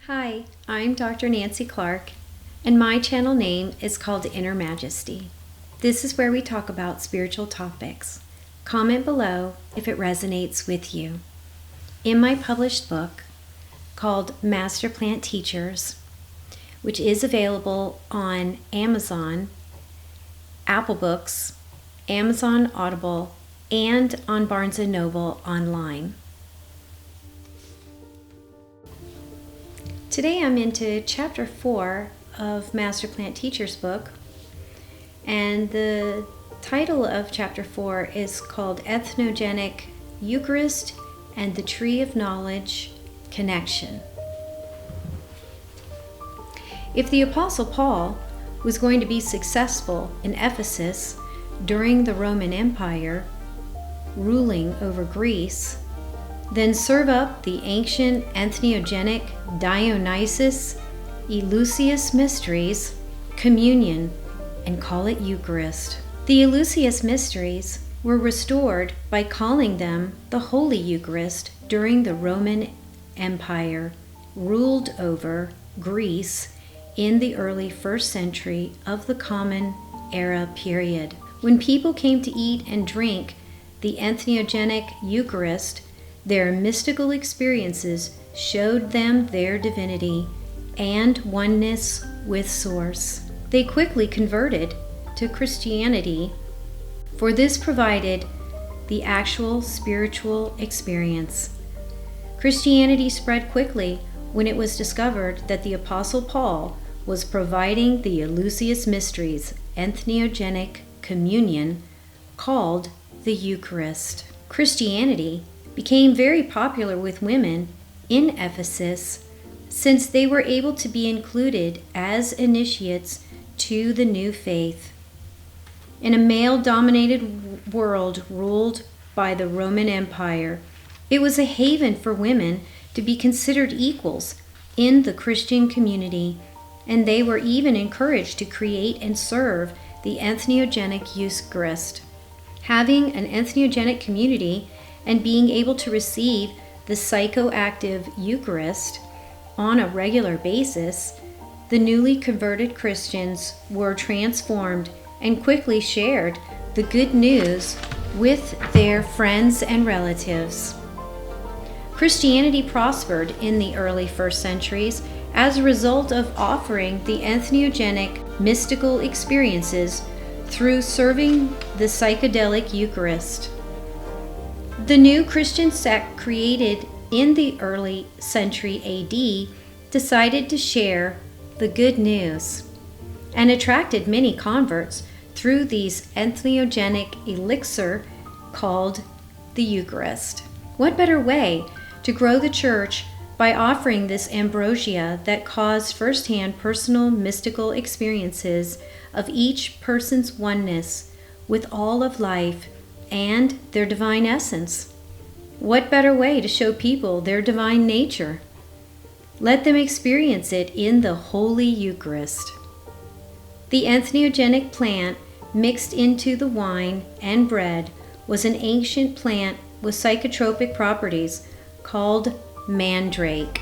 Hi, I'm Dr. Nancy Clark, and my channel name is called Inner Majesty. This is where we talk about spiritual topics. Comment below if it resonates with you. In my published book called Master Plant Teachers, which is available on Amazon, Apple Books, Amazon Audible, and on Barnes & Noble online. Today I'm into Chapter 4 of Master Plant Teacher's book, and the title of Chapter 4 is called Entheogenic Eucharist and the Tree of Knowledge Connection. If the Apostle Paul was going to be successful in Ephesus during the Roman Empire, ruling over Greece, then serve up the ancient entheogenic Dionysus Eleusis mysteries, communion, and call it Eucharist. The Eleusis mysteries were restored by calling them the Holy Eucharist during the Roman Empire, ruled over Greece in the early 1st century of the Common Era period. When people came to eat and drink the entheogenic Eucharist, their mystical experiences showed them their divinity and oneness with Source. They quickly converted to Christianity, for this provided the actual spiritual experience. Christianity spread quickly when it was discovered that the Apostle Paul was providing the Eleusis mysteries, entheogenic communion, called the Eucharist. Christianity became very popular with women in Ephesus since they were able to be included as initiates to the new faith. In a male-dominated world ruled by the Roman Empire, it was a haven for women to be considered equals in the Christian community, and they were even encouraged to create and serve the entheogenic Eucharist. Having an entheogenic community and being able to receive the psychoactive Eucharist on a regular basis, the newly converted Christians were transformed and quickly shared the good news with their friends and relatives. Christianity prospered in the early 1st centuries as a result of offering the entheogenic mystical experiences through serving the psychedelic Eucharist. The new Christian sect created in the early century AD decided to share the good news and attracted many converts through these entheogenic elixir called the Eucharist. What better way to grow the church by offering this ambrosia that caused firsthand personal mystical experiences of each person's oneness with all of life and their divine essence? What better way to show people their divine nature? Let them experience it in the Holy Eucharist. The entheogenic plant mixed into the wine and bread was an ancient plant with psychotropic properties called mandrake.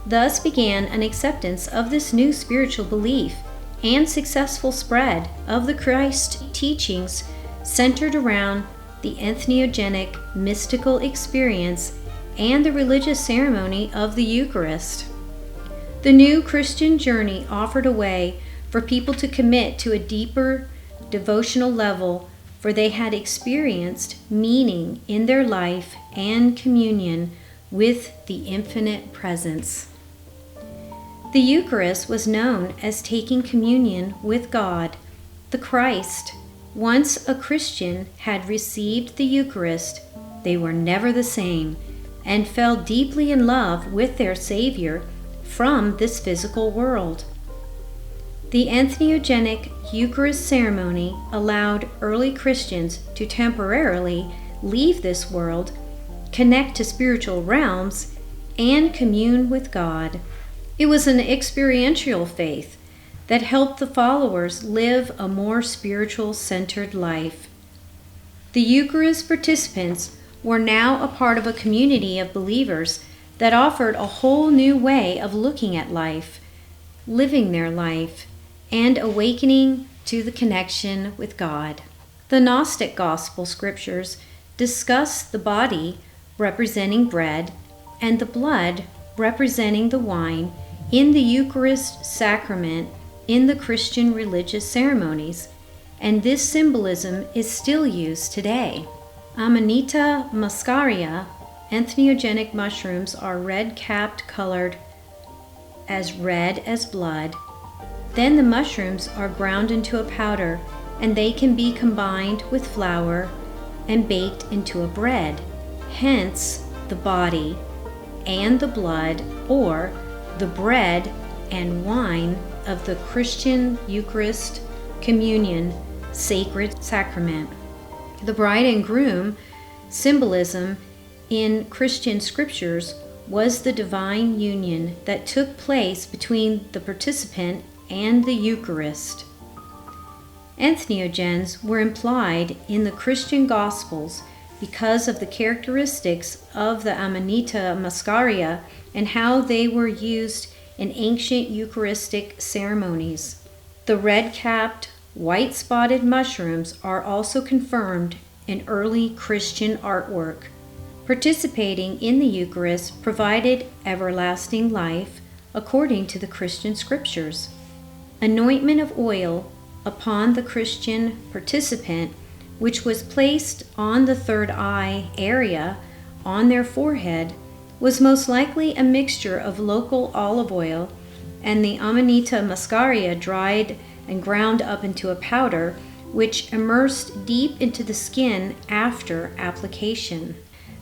Thus began an acceptance of this new spiritual belief and successful spread of the Christ teachings centered around the entheogenic mystical experience and the religious ceremony of the Eucharist. The new Christian journey offered a way for people to commit to a deeper devotional level, for they had experienced meaning in their life and communion with the infinite presence. The Eucharist was known as taking communion with God, the Christ. Once a Christian had received the Eucharist, they were never the same and fell deeply in love with their Savior from this physical world. The entheogenic Eucharist ceremony allowed early Christians to temporarily leave this world, connect to spiritual realms, and commune with God. It was an experiential faith that helped the followers live a more spiritual-centered life. The Eucharist participants were now a part of a community of believers that offered a whole new way of looking at life, living their life, and awakening to the connection with God. The Gnostic Gospel scriptures discuss the body representing bread and the blood representing the wine in the Eucharist sacrament in the Christian religious ceremonies, and this symbolism is still used today. Amanita muscaria, entheogenic mushrooms, are red-capped, colored as red as blood. Then the mushrooms are ground into a powder, and they can be combined with flour and baked into a bread. Hence, the body and the blood, or the bread and wine of the Christian Eucharist communion sacred sacrament. The bride and groom symbolism in Christian scriptures was the divine union that took place between the participant and the Eucharist. Entheogens were implied in the Christian Gospels because of the characteristics of the Amanita muscaria and how they were used in ancient Eucharistic ceremonies. The red-capped, white-spotted mushrooms are also confirmed in early Christian artwork. Participating in the Eucharist provided everlasting life according to the Christian scriptures. Anointment of oil upon the Christian participant, which was placed on the third eye area on their forehead, was most likely a mixture of local olive oil and the Amanita muscaria dried and ground up into a powder, which immersed deep into the skin after application.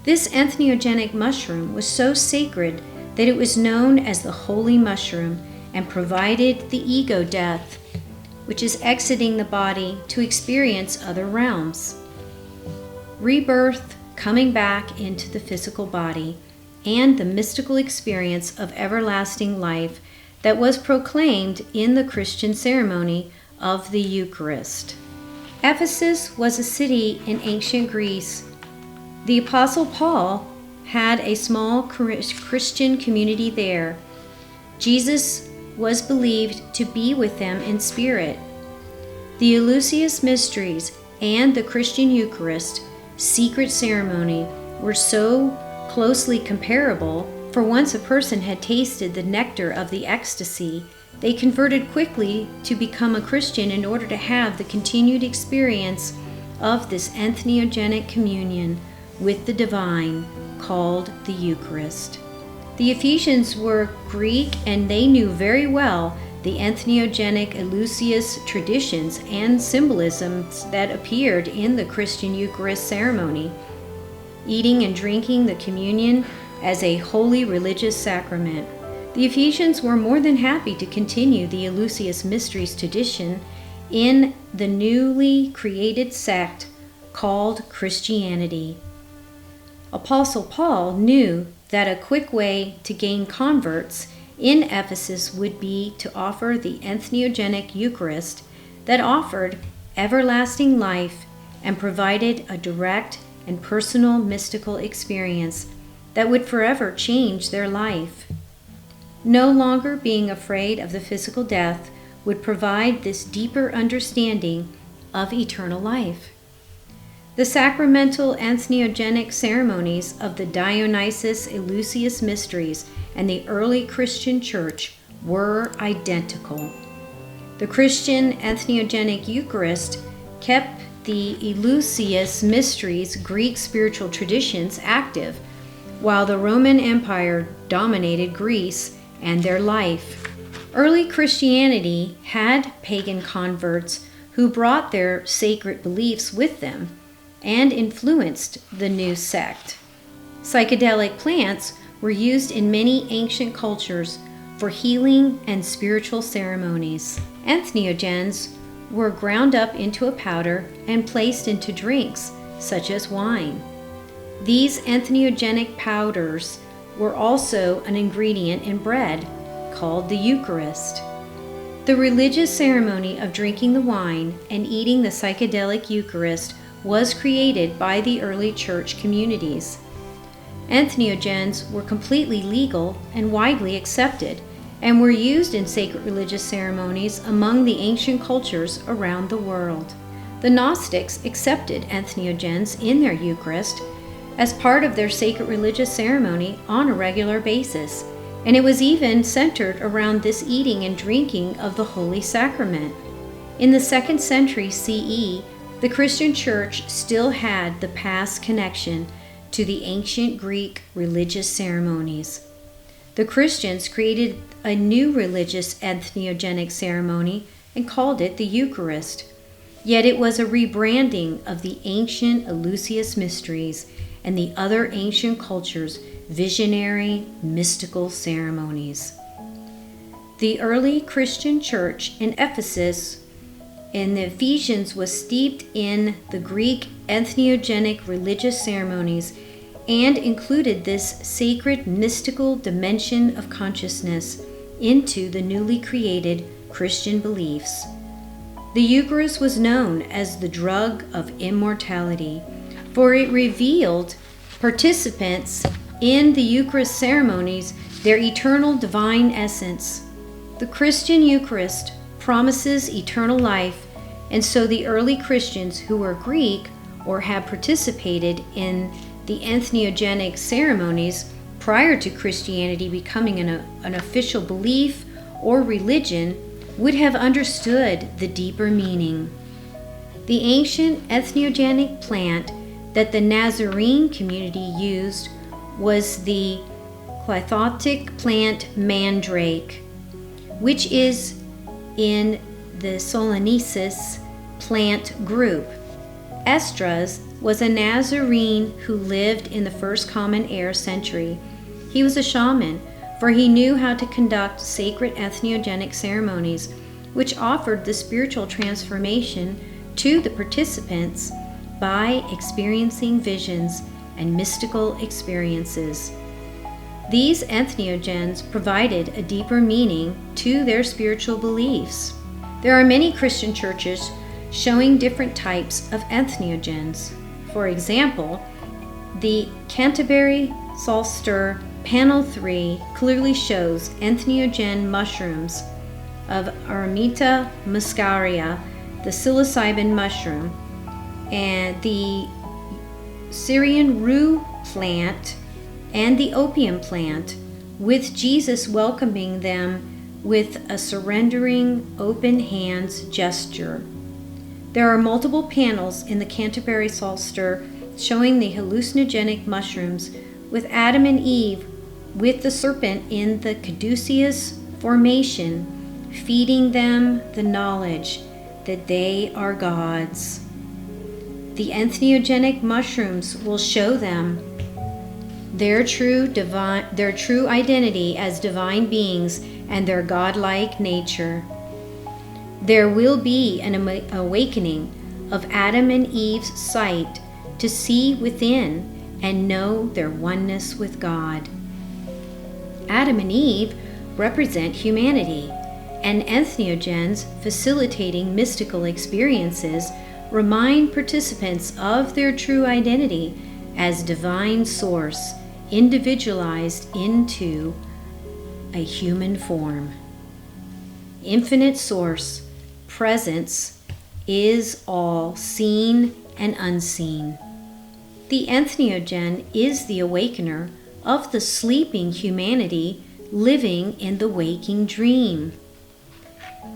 This entheogenic mushroom was so sacred that it was known as the holy mushroom and provided the ego death, which is exiting the body to experience other realms. Rebirth, coming back into the physical body, and the mystical experience of everlasting life that was proclaimed in the Christian ceremony of the Eucharist. Ephesus was a city in ancient Greece. The Apostle Paul had a small Christian community there. Jesus was believed to be with them in spirit. The Eleusis mysteries and the Christian Eucharist secret ceremony were so closely comparable, for once a person had tasted the nectar of the ecstasy, they converted quickly to become a Christian in order to have the continued experience of this entheogenic communion with the divine, called the Eucharist. The Ephesians were Greek, and they knew very well the entheogenic Eleusis traditions and symbolisms that appeared in the Christian Eucharist ceremony, eating and drinking the communion as a holy religious sacrament. The Ephesians were more than happy to continue the Eleusis mysteries tradition in the newly created sect called Christianity. Apostle Paul knew that a quick way to gain converts in Ephesus would be to offer the entheogenic Eucharist that offered everlasting life and provided a direct and personal mystical experience that would forever change their life. No longer being afraid of the physical death would provide this deeper understanding of eternal life. The sacramental entheogenic ceremonies of the Dionysus Eleusis mysteries and the early Christian church were identical. The Christian entheogenic Eucharist kept the Eleusis mysteries' Greek spiritual traditions active, while the Roman Empire dominated Greece and their life. Early Christianity had pagan converts who brought their sacred beliefs with them and influenced the new sect. Psychedelic plants were used in many ancient cultures for healing and spiritual ceremonies. Entheogens were ground up into a powder and placed into drinks, such as wine. These entheogenic powders were also an ingredient in bread, called the Eucharist. The religious ceremony of drinking the wine and eating the psychedelic Eucharist was created by the early church communities. Entheogens were completely legal and widely accepted, and were used in sacred religious ceremonies among the ancient cultures around the world. The Gnostics accepted entheogens in their Eucharist as part of their sacred religious ceremony on a regular basis, and it was even centered around this eating and drinking of the Holy Sacrament. In the 2nd century CE, the Christian Church still had the past connection to the ancient Greek religious ceremonies. The Christians created a new religious entheogenic ceremony and called it the Eucharist. Yet it was a rebranding of the ancient Eleusis mysteries and the other ancient cultures' visionary, mystical ceremonies. The early Christian church in Ephesus and the Ephesians was steeped in the Greek entheogenic religious ceremonies and included this sacred mystical dimension of consciousness into the newly created Christian beliefs. The Eucharist was known as the drug of immortality, for it revealed participants in the Eucharist ceremonies their eternal divine essence. The Christian Eucharist promises eternal life, and so the early Christians who were Greek or had participated in the entheogenic ceremonies prior to Christianity becoming an official belief or religion would have understood the deeper meaning. The ancient entheogenic plant that the Nazarene community used was the clythotic plant mandrake, which is in the Solenesis plant group. Esdras was a Nazarene who lived in the first Common Era century. He was a shaman, for he knew how to conduct sacred entheogenic ceremonies, which offered the spiritual transformation to the participants by experiencing visions and mystical experiences. These entheogens provided a deeper meaning to their spiritual beliefs. There are many Christian churches showing different types of entheogens. For example, the Canterbury Psalter Panel 3 clearly shows entheogen mushrooms of Aramita muscaria, the psilocybin mushroom, and the Syrian rue plant and the opium plant, with Jesus welcoming them with a surrendering open hands gesture. There are multiple panels in the Canterbury Psalter showing the hallucinogenic mushrooms with Adam and Eve with the serpent in the caduceus formation, feeding them the knowledge that they are gods. The entheogenic mushrooms will show them their true identity as divine beings and their godlike nature. There will be an awakening of Adam and Eve's sight to see within and know their oneness with God. Adam and Eve represent humanity, and entheogens facilitating mystical experiences remind participants of their true identity as divine source, individualized into a human form. Infinite source, presence, is all seen and unseen. The entheogen is the awakener of the sleeping humanity living in the waking dream.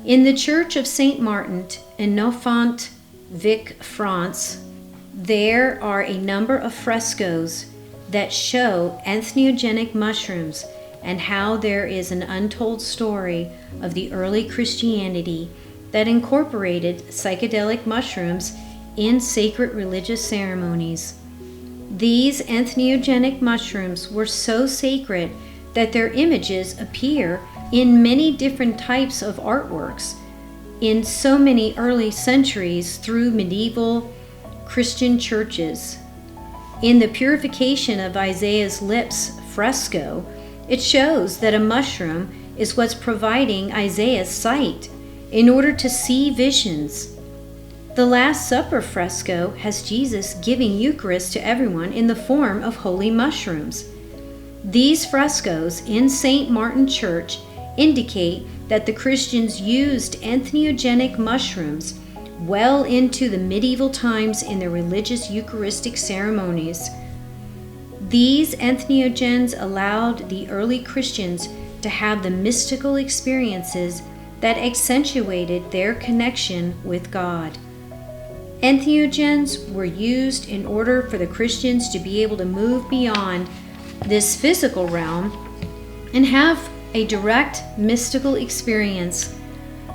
In the Church of Saint Martin in Neufont-Vic, France, there are a number of frescoes that show entheogenic mushrooms and how there is an untold story of the early Christianity that incorporated psychedelic mushrooms in sacred religious ceremonies. These entheogenic mushrooms were so sacred that their images appear in many different types of artworks in so many early centuries through medieval Christian churches. In the Purification of Isaiah's Lips fresco, it shows that a mushroom is what's providing Isaiah's sight in order to see visions. The Last Supper fresco has Jesus giving Eucharist to everyone in the form of holy mushrooms. These frescoes in St. Martin Church indicate that the Christians used entheogenic mushrooms well into the medieval times in their religious Eucharistic ceremonies. These entheogens allowed the early Christians to have the mystical experiences that accentuated their connection with God. Entheogens were used in order for the Christians to be able to move beyond this physical realm and have a direct mystical experience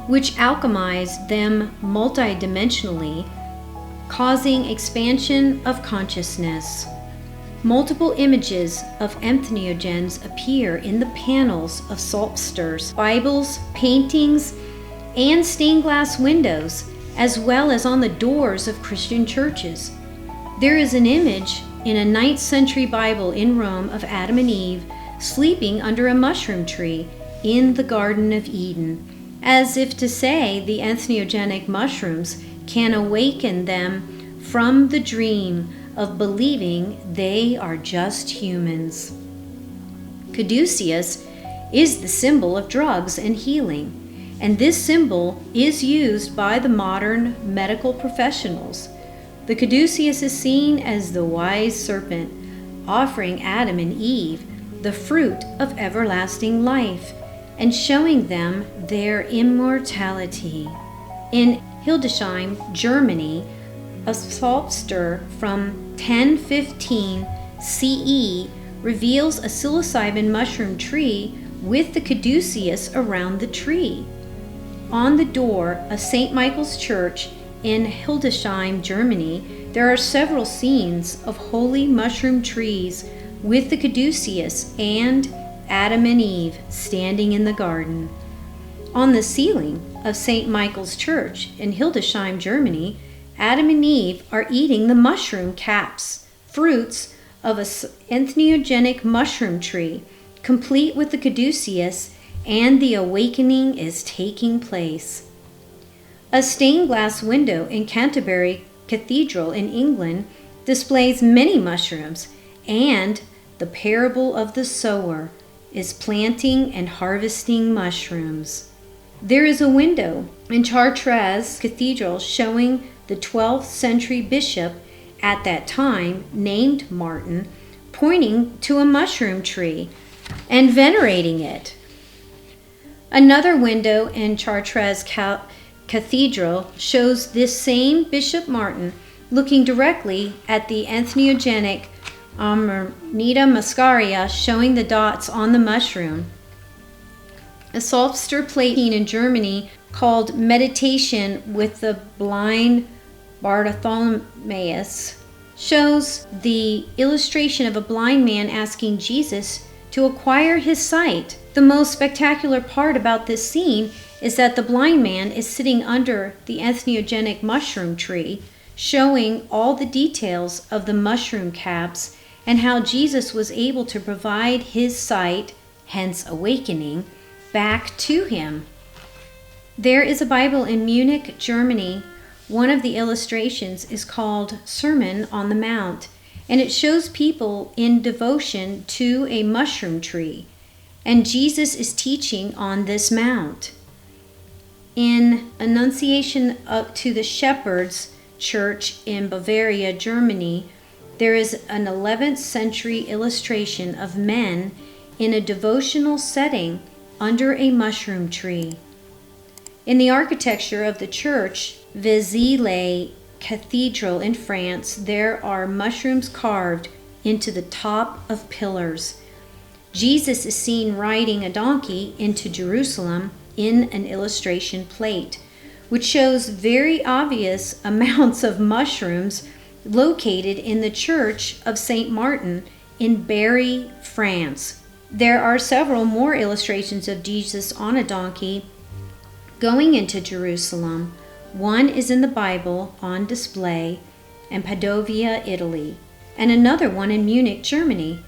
which alchemized them multidimensionally, causing expansion of consciousness. Multiple images of entheogens appear in the panels of psalters, Bibles, paintings, and stained glass windows, as well as on the doors of Christian churches. There is an image in a 9th century Bible in Rome of Adam and Eve sleeping under a mushroom tree in the Garden of Eden, as if to say the entheogenic mushrooms can awaken them from the dream of believing they are just humans. Caduceus is the symbol of drugs and healing, and this symbol is used by the modern medical professionals. The caduceus is seen as the wise serpent, offering Adam and Eve the fruit of everlasting life and showing them their immortality. In Hildesheim, Germany, a psalter from 1015 CE reveals a psilocybin mushroom tree with the caduceus around the tree. On the door of St. Michael's Church in Hildesheim, Germany, there are several scenes of holy mushroom trees with the caduceus and Adam and Eve standing in the garden. On the ceiling of St. Michael's Church in Hildesheim, Germany, Adam and Eve are eating the mushroom caps, fruits of an entheogenic mushroom tree, complete with the caduceus, and the awakening is taking place. A stained glass window in Canterbury Cathedral in England displays many mushrooms, and the parable of the sower is planting and harvesting mushrooms. There is a window in Chartres Cathedral showing the 12th century bishop at that time, named Martin, pointing to a mushroom tree and venerating it. Another window in Chartres Cathedral shows this same Bishop Martin looking directly at the entheogenic Amanita muscaria, showing the dots on the mushroom. A psalter plating in Germany called Meditation with the Blind Bartholomeus shows the illustration of a blind man asking Jesus to acquire his sight. The most spectacular part about this scene is that the blind man is sitting under the entheogenic mushroom tree, showing all the details of the mushroom caps and how Jesus was able to provide his sight, hence awakening, back to him. There is a Bible in Munich, Germany. One of the illustrations is called Sermon on the Mount, and it shows people in devotion to a mushroom tree, and Jesus is teaching on this mount. In Annunciation to the Shepherds Church in Bavaria, Germany, there is an 11th century illustration of men in a devotional setting under a mushroom tree. In the architecture of the church, Vézelay Cathedral in France, there are mushrooms carved into the top of pillars. Jesus is seen riding a donkey into Jerusalem in an illustration plate, which shows very obvious amounts of mushrooms located in the Church of St. Martin in Berry, France. There are several more illustrations of Jesus on a donkey going into Jerusalem. One is in the Bible on display in Padovia, Italy, and another one in Munich, Germany,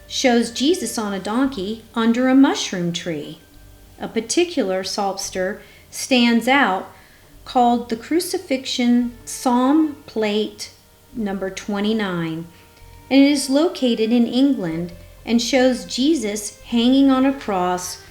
shows Jesus on a donkey under a mushroom tree. A particular psalter stands out called the Crucifixion Psalm Plate number 29, and it is located in England and shows Jesus hanging on a cross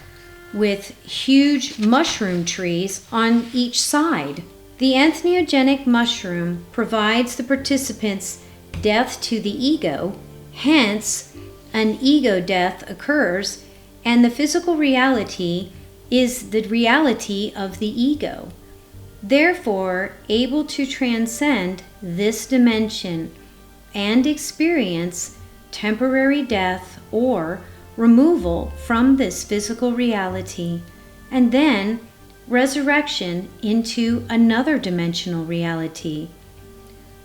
with huge mushroom trees on each side. The entheogenic mushroom provides the participants death to the ego, hence an ego death occurs, and the physical reality is the reality of the ego. Therefore, able to transcend this dimension and experience temporary death or removal from this physical reality, and then resurrection into another dimensional reality.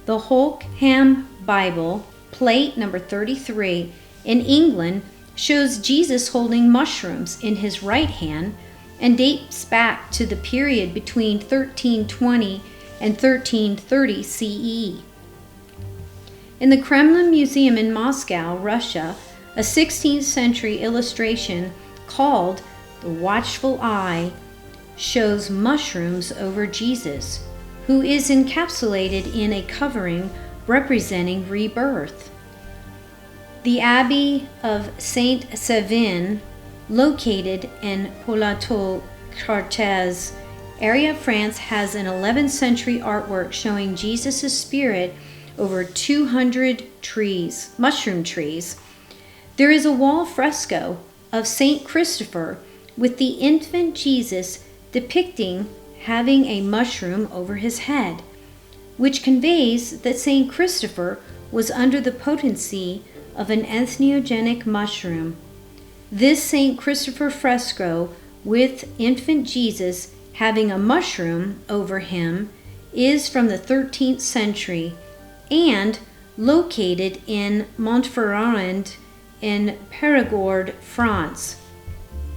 The Holcomb Bible, plate number 33, in England shows Jesus holding mushrooms in his right hand and dates back to the period between 1320 and 1330 CE. In the Kremlin Museum in Moscow, Russia, a 16th century illustration called The Watchful Eye shows mushrooms over Jesus, who is encapsulated in a covering representing rebirth. The Abbey of Saint Savin, located in Poitou-Chartres area of France, has an 11th century artwork showing Jesus' spirit over 200 trees, mushroom trees. There is a wall fresco of Saint Christopher with the infant Jesus depicting having a mushroom over his head, which conveys that Saint Christopher was under the potency of an entheogenic mushroom. This Saint Christopher fresco with infant Jesus having a mushroom over him is from the 13th century and located in Montferrand in Périgord, France.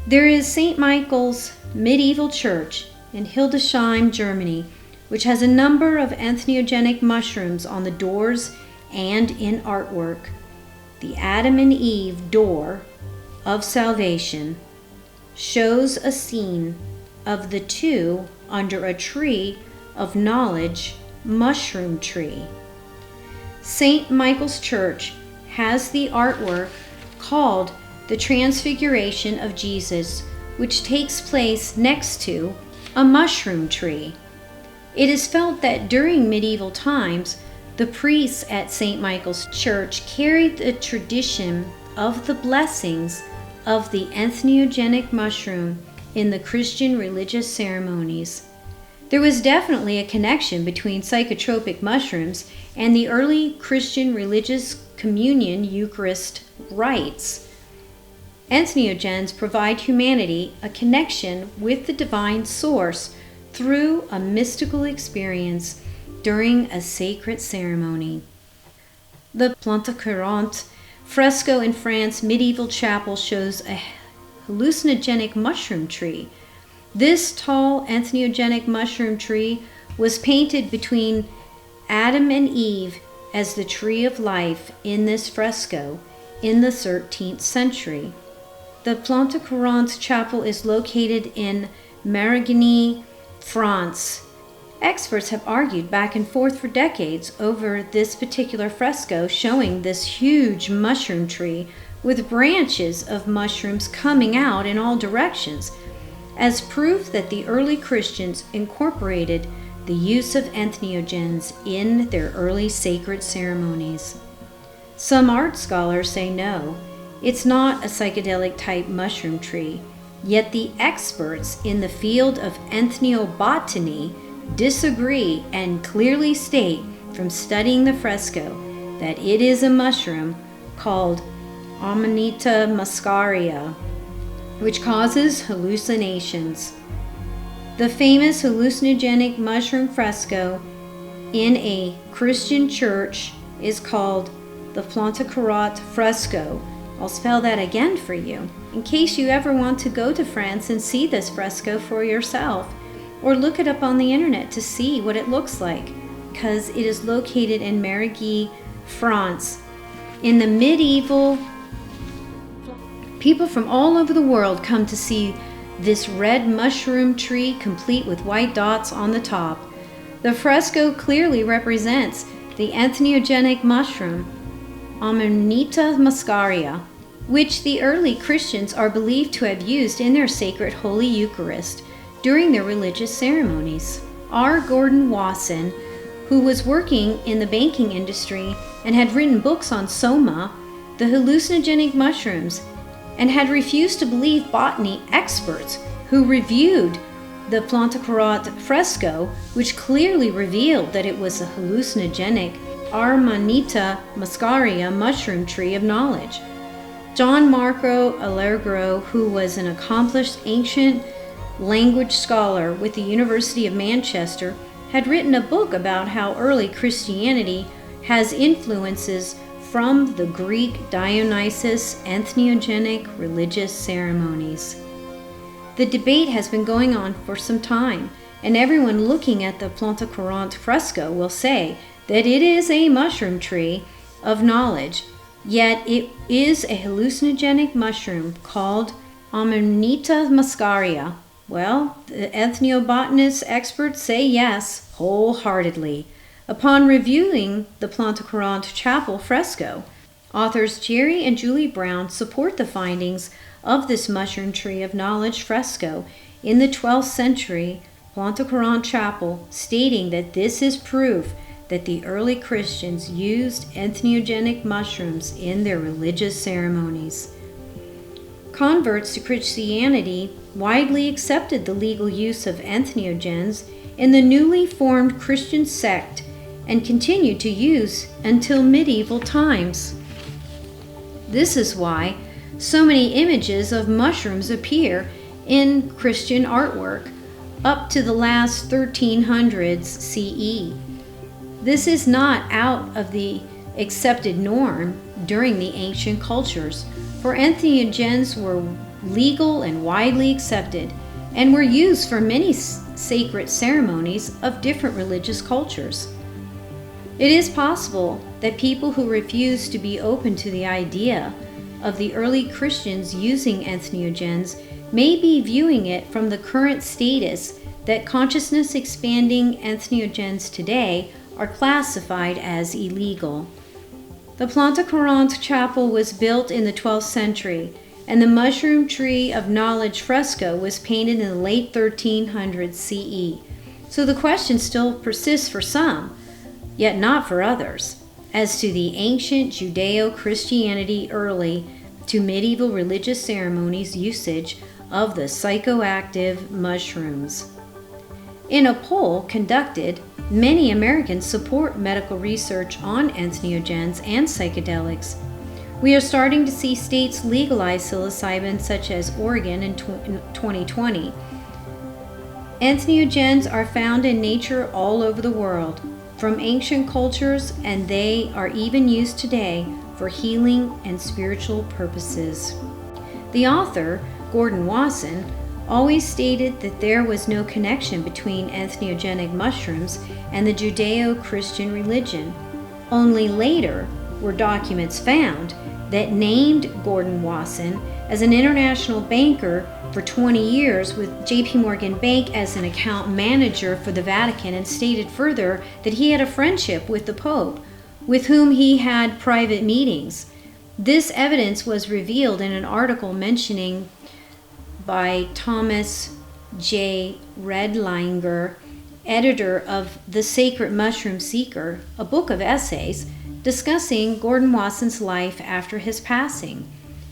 There is St. Michael's medieval church in Hildesheim, Germany, which has a number of entheogenic mushrooms on the doors and in artwork. The Adam and Eve door of salvation shows a scene of the two under a tree of knowledge, mushroom tree. St. Michael's Church has the artwork called the Transfiguration of Jesus, which takes place next to a mushroom tree. It is felt that during medieval times, the priests at St. Michael's Church carried the tradition of the blessings of the entheogenic mushroom in the Christian religious ceremonies. There was definitely a connection between psychotropic mushrooms and the early Christian religious communion Eucharist rites. Entheogens provide humanity a connection with the divine source through a mystical experience during a sacred ceremony. The Plante Courante fresco in France medieval chapel shows a hallucinogenic mushroom tree. This tall entheogenic mushroom tree was painted between Adam and Eve as the tree of life in this fresco in the 13th century. The Plante Courante chapel is located in Marigny, France. Experts have argued back and forth for decades over this particular fresco showing this huge mushroom tree with branches of mushrooms coming out in all directions as proof that the early Christians incorporated the use of entheogens in their early sacred ceremonies. Some art scholars say no, it's not a psychedelic type mushroom tree, yet the experts in the field of ethnobotany disagree and clearly state from studying the fresco that it is a mushroom called Amanita muscaria, which causes hallucinations. The famous hallucinogenic mushroom fresco in a Christian church is called the Plante Courante fresco. I'll spell that again for you, in case you ever want to go to France and see this fresco for yourself, or look it up on the internet to see what it looks like, because it is located in Marigny, France. In the medieval, people from all over the world come to see this red mushroom tree complete with white dots on the top. The fresco clearly represents the entheogenic mushroom, Amanita muscaria, which the early Christians are believed to have used in their sacred Holy Eucharist during their religious ceremonies. R. Gordon Wasson, who was working in the banking industry and had written books on soma, the hallucinogenic mushrooms, and had refused to believe botany experts who reviewed the Plantacarat fresco, which clearly revealed that it was a hallucinogenic Amanita muscaria mushroom tree of knowledge. John Marco Allegro, who was an accomplished ancient language scholar with the University of Manchester, had written a book about how early Christianity has influences from the Greek Dionysus entheogenic religious ceremonies. The debate has been going on for some time, and everyone looking at the Plantacarat fresco will say that it is a mushroom tree of knowledge, yet it is a hallucinogenic mushroom called Amanita muscaria. Well, the ethnobotanists experts say yes, wholeheartedly. Upon reviewing the Plantacarat chapel fresco, authors Jerry and Julie Brown support the findings of this mushroom tree of knowledge fresco in the 12th century Plantacarat chapel, stating that this is proof that the early Christians used entheogenic mushrooms in their religious ceremonies. Converts to Christianity widely accepted the legal use of entheogens in the newly formed Christian sect and continued to use until medieval times. This is why so many images of mushrooms appear in Christian artwork up to the last 1300s CE. This is not out of the accepted norm during the ancient cultures, for entheogens were legal and widely accepted and were used for many sacred ceremonies of different religious cultures. It is possible that people who refuse to be open to the idea of the early Christians using entheogens may be viewing it from the current status that consciousness expanding entheogens today are classified as illegal. The Plantacarat chapel was built in the 12th century, and the mushroom tree of knowledge fresco was painted in the late 1300s CE. So the question still persists for some, yet not for others, as to the ancient Judeo-Christianity early to medieval religious ceremonies usage of the psychoactive mushrooms. In a poll conducted, many Americans support medical research on entheogens and psychedelics. We are starting to see states legalize psilocybin, such as Oregon in 2020. Entheogens are found in nature all over the world, from ancient cultures, and they are even used today for healing and spiritual purposes. The author, Gordon Wasson, always stated that there was no connection between entheogenic mushrooms and the Judeo-Christian religion. Only later were documents found that named Gordon Wasson as an international banker for 20 years with JP Morgan Bank as an account manager for the Vatican, and stated further that he had a friendship with the Pope, with whom he had private meetings. This evidence was revealed in an article mentioning by Thomas J. Redlinger, editor of The Sacred Mushroom Seeker, a book of essays discussing Gordon Wasson's life after his passing.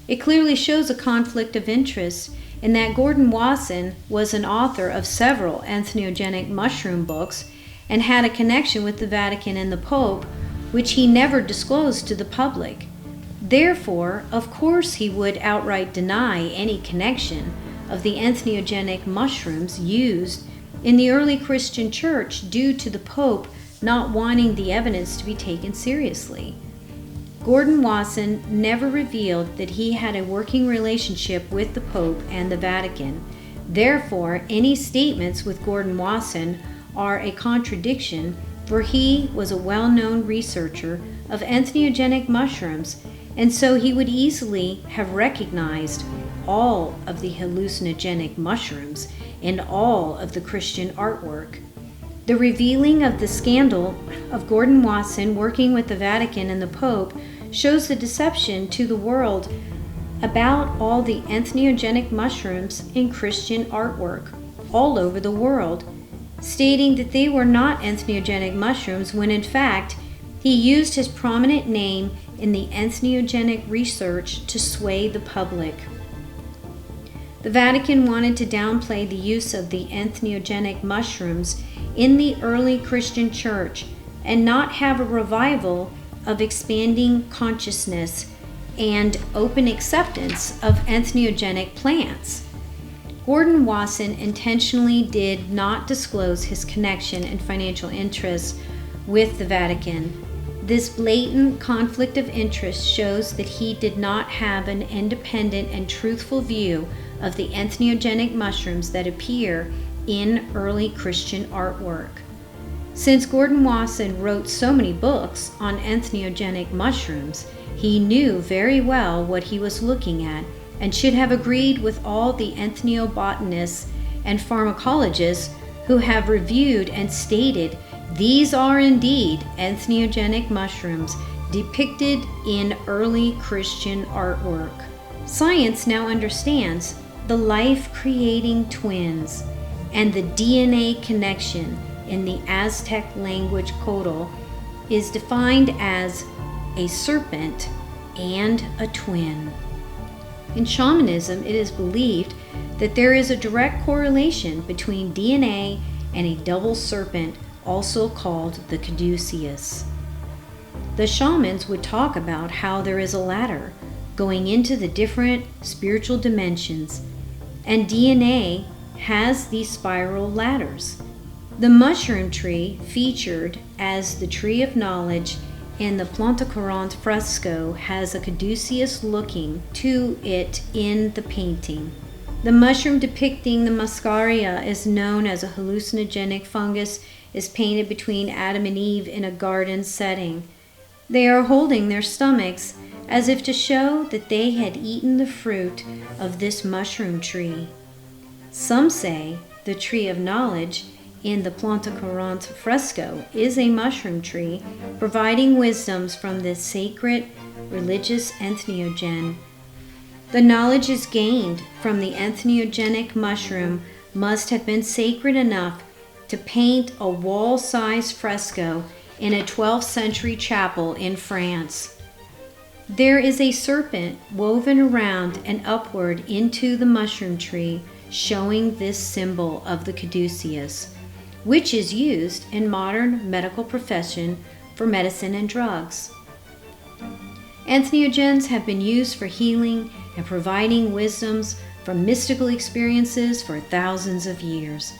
It clearly shows a conflict of interest in that Gordon Wasson was an author of several entheogenic mushroom books and had a connection with the Vatican and the Pope, which he never disclosed to the public. Therefore, of course, he would outright deny any connection of the entheogenic mushrooms used in the early Christian church due to the Pope not wanting the evidence to be taken seriously. Gordon Wasson never revealed that he had a working relationship with the Pope and the Vatican. Therefore, any statements with Gordon Wasson are a contradiction, for he was a well-known researcher of entheogenic mushrooms and so he would easily have recognized all of the hallucinogenic mushrooms in all of the Christian artwork. The revealing of the scandal of Gordon Wasson working with the Vatican and the Pope shows the deception to the world about all the entheogenic mushrooms in Christian artwork all over the world, stating that they were not entheogenic mushrooms when in fact he used his prominent name in the entheogenic research to sway the public. The Vatican wanted to downplay the use of the entheogenic mushrooms in the early Christian church and not have a revival of expanding consciousness and open acceptance of entheogenic plants. Gordon Wasson intentionally did not disclose his connection and financial interests with the Vatican. This blatant conflict of interest shows that he did not have an independent and truthful view of the entheogenic mushrooms that appear in early Christian artwork. Since Gordon Wasson wrote so many books on entheogenic mushrooms, he knew very well what he was looking at and should have agreed with all the ethnobotanists and pharmacologists who have reviewed and stated these are indeed entheogenic mushrooms depicted in early Christian artwork. Science now understands the life-creating twins and the DNA connection in the Aztec language codal is defined as a serpent and a twin. In shamanism, it is believed that there is a direct correlation between DNA and a double serpent, also called the caduceus. The shamans would talk about how there is a ladder going into the different spiritual dimensions, and DNA has these spiral ladders. The mushroom tree featured as the tree of knowledge in the Plantacourant fresco has a caduceus looking to it in the painting. The mushroom depicting the muscaria is known as a hallucinogenic fungus is painted between Adam and Eve in a garden setting. They are holding their stomachs as if to show that they had eaten the fruit of this mushroom tree. Some say the tree of knowledge in the Plantacourant fresco is a mushroom tree providing wisdoms from this sacred religious entheogen. The knowledge is gained from the entheogenic mushroom must have been sacred enough to paint a wall-sized fresco in a 12th century chapel in France. There is a serpent woven around and upward into the mushroom tree, showing this symbol of the caduceus, which is used in modern medical profession for medicine and drugs. Entheogens have been used for healing and providing wisdoms from mystical experiences for thousands of years.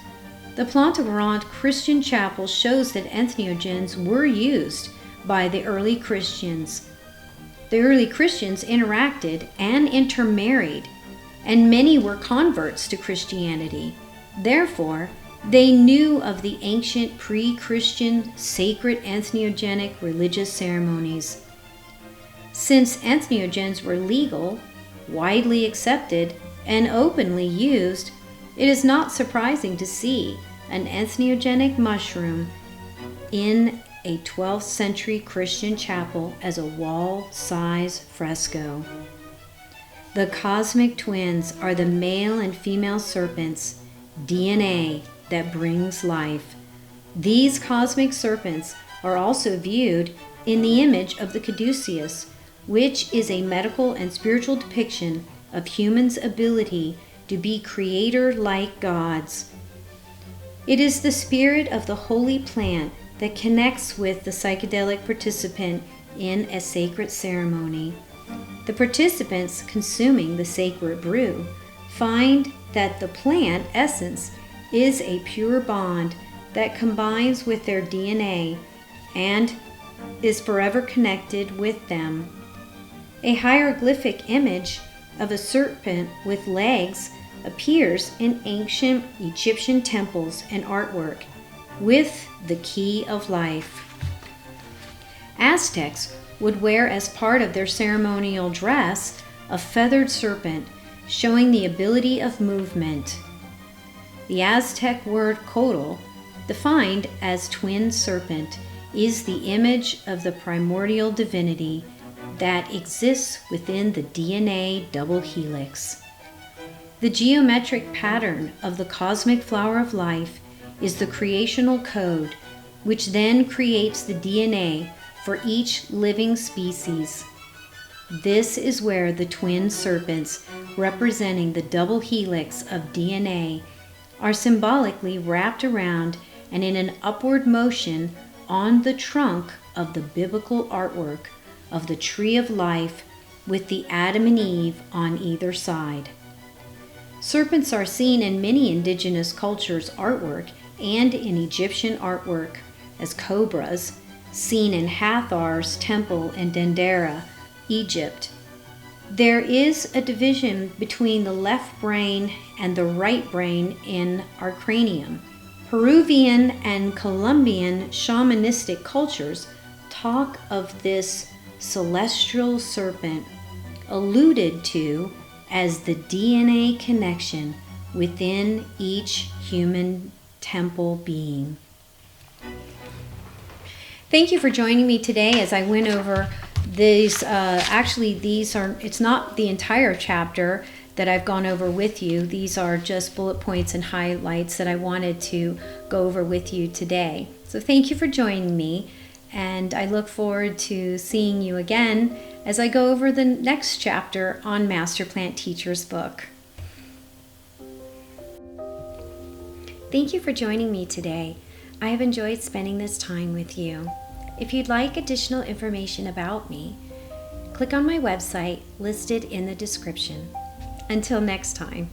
The Plantacourant Christian Chapel shows that entheogens were used by the early Christians. The early Christians interacted and intermarried, and many were converts to Christianity. Therefore, they knew of the ancient pre-Christian sacred entheogenic religious ceremonies. Since entheogens were legal, widely accepted, and openly used, it is not surprising to see an entheogenic mushroom in a 12th century Christian chapel as a wall-size fresco. The cosmic twins are the male and female serpents, DNA that brings life. These cosmic serpents are also viewed in the image of the caduceus, which is a medical and spiritual depiction of humans' ability to be creator-like gods. It is the spirit of the holy plant that connects with the psychedelic participant in a sacred ceremony. The participants consuming the sacred brew find that the plant essence is a pure bond that combines with their DNA and is forever connected with them. A hieroglyphic image of a serpent with legs appears in ancient Egyptian temples and artwork with the key of life. Aztecs would wear as part of their ceremonial dress a feathered serpent, showing the ability of movement. The Aztec word cotl, defined as twin serpent, is the image of the primordial divinity that exists within the DNA double helix. The geometric pattern of the cosmic flower of life is the creational code, which then creates the DNA for each living species. This is where the twin serpents, representing the double helix of DNA, are symbolically wrapped around and in an upward motion on the trunk of the biblical artwork of the tree of life, with the Adam and Eve on either side. Serpents are seen in many indigenous cultures' artwork and in Egyptian artwork as cobras, seen in Hathar's temple in Dendera, Egypt. There is a division between the left brain and the right brain in our cranium. Peruvian and Colombian shamanistic cultures talk of this celestial serpent, alluded to as the DNA connection within each human temple being. Thank you for joining me today as I went over these. It's not the entire chapter that I've gone over with you. These are just bullet points and highlights that I wanted to go over with you today. So thank you for joining me, and I look forward to seeing you again as I go over the next chapter on Master Plant Teacher's book. Thank you for joining me today. I have enjoyed spending this time with you. If you'd like additional information about me, click on my website listed in the description. Until next time.